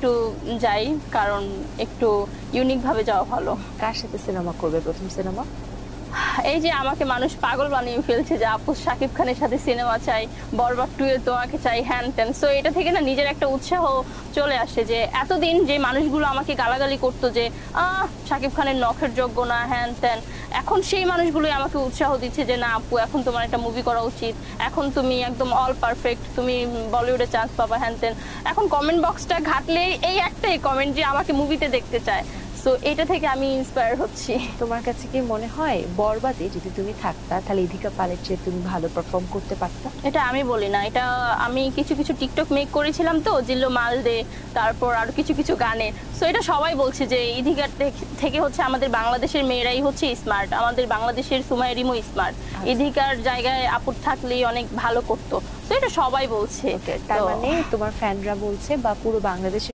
একটু যাই, কারণ একটু ইউনিক ভাবে যাওয়া ভালো। কার সাথে সিনেমা করবে প্রথম সিনেমা? এই যে আমাকে মানুষ পাগল বানিয়ে ফেলছে যে আপু শাকিব খানের সাথে সিনেমা চাই, বরবাদ 2 এ তোমাকে চাই, হ্যান ত্যান। সো এটা থেকে না নিজের একটা উৎসাহ চলে আসে যে এতদিন যে মানুষগুলো আমাকে গালাগালি করতো যে শাকিব খানের নখের যোগ্য না, হ্যান ত্যান, এখন সেই মানুষগুলোই আমাকে উৎসাহ দিচ্ছে যে না আপু এখন তোমার একটা মুভি করা উচিত, এখন তুমি একদম অল পারফেক্ট, তুমি বলিউডে চান্স পাবা, হ্যান ত্যান। এখন কমেন্ট বক্সটা ঘাটলে এই একটাই কমেন্ট যে আমাকে মুভিতে দেখতে চায়। সো এটা থেকে আমি ইন্সপায়ার হচ্ছি। তোমার কাছে কি মনে হয় বরবাদে যদি তুমি থাকতা তাহলে ইধিকা পালের চেয়ে তুমি ভালো পারফর্ম করতে পারতা? এটা আমি বলি না, এটা আমি কিছু কিছু টিকটক মেক করেছিলাম তো, জিল্লো মাল দে, তারপর আরো কিছু কিছু গানে। সো এটা সবাই বলছে যে ইধিকার থেকে হচ্ছে আমাদের বাংলাদেশের মেয়েরাই হচ্ছে স্মার্ট, আমাদের বাংলাদেশের সুমাইয়া রিমু স্মার্ট, ইধিকার জায়গায় আপুর থাকলেই অনেক ভালো করতো। তো এটা সবাই বলছে। তার মানে তোমার ফ্যানরা বলছে বা পুরো বাংলাদেশ